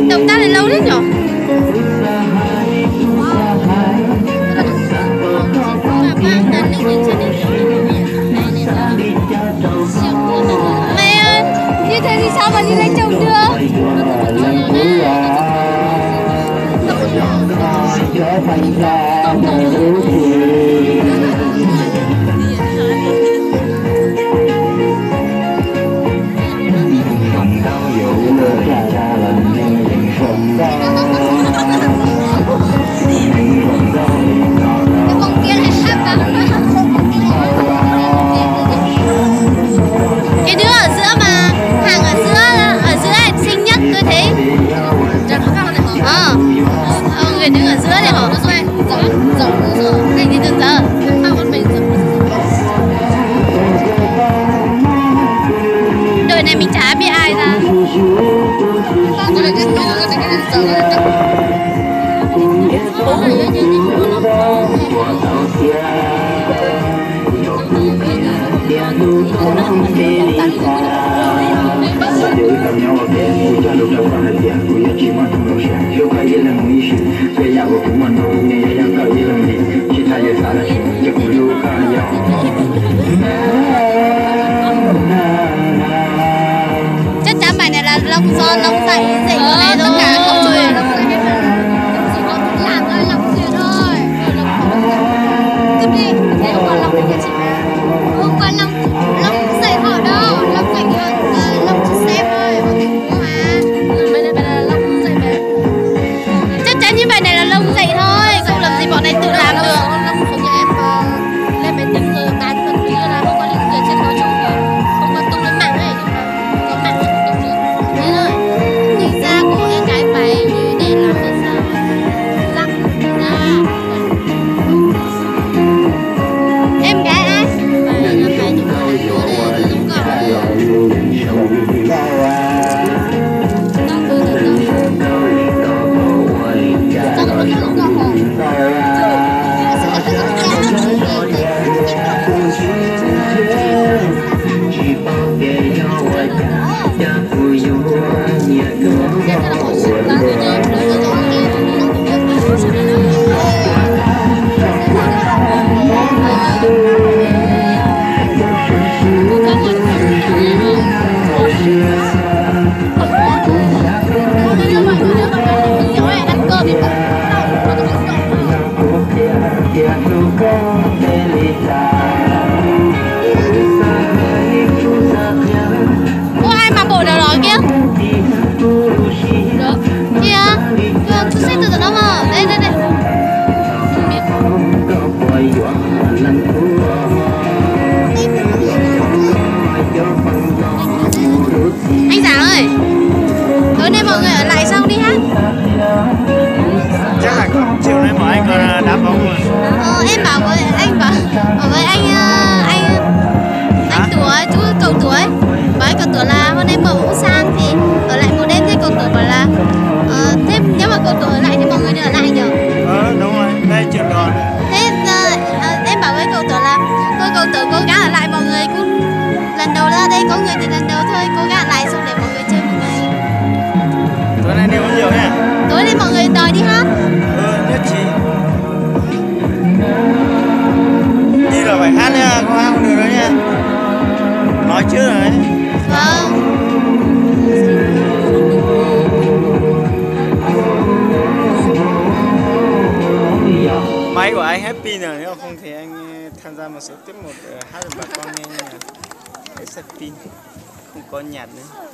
Động tác này lâu đấy nhở? Mẹ ơi, như thế thì sao mà đi lấy chồng được? Cái đứa ở giữa mà, hàng ở giữa này xinh nhất tôi thấy. Người đứng ở giữa này hả? Cái gì từ giờ? Đời này mình chả biết ai ra. Chắc chắn bài này là lông son, lông dậy của này thôi. Tất cả không chơi lông dậy hết rồi. Làm thôi, lông dậy thôi. Tiếp đi, thế hôm qua lông dậy chị mà. Hôm qua lông dậy họ đâu, lông dậy lông chị xem thôi, bọn mình mua mà. Bài này là lông dậy mà. Chắc chắn như bài này là lông dậy thôi, không làm gì bọn này tự làm được. Lông không như em lên máy tính rồi bán phần như là không có linh kiện trên nói chung rồi. Không có tung lên mạng ấy, nhưng mà có mạng thì tung được. Thế thôi, nhìn ra của cái bài như để làm hay sao? Lặng ra. Em gái ai? Bài là bài những người giống cậu ấy. Có ai mà bộ nào đó kia? Được. Kìa. Tôi xem từ từ đó mà. Đây. Anh Giảng ơi, tối nay mọi người ở lại xong đi hát. Chắc là chiều nay mọi anh còn đá bóng rồi. Em bảo với anh tuổi chú cậu tuổi với cậu tuổi là hôm nay mở vũ sang thì ở lại một đêm, thế cậu tuổi bảo là thế nếu mà cậu tuổi ở lại thì mọi người nên ở lại nhở? Đúng rồi, đây trường đoàn. Thế em bảo với cậu tuổi là thôi cậu tuổi cố gắng ở lại, mọi người cũng lần đầu ra đây, có người thì lần đầu thôi, cố gắng ở lại xong để mọi người chơi một ngày. Tối nay đi uống rượu nha. Tối nay mọi người đòi đi hát. Nhất trí. Đi là phải hát nha, có hát không được đâu nha. Nói trước rồi đấy. Vâng. Máy của anh Happy pin rồi, nếu không thì anh tham gia một số tiết mục hát cho bà con nghe nha. Cái sạc pin không có nhạc nữa.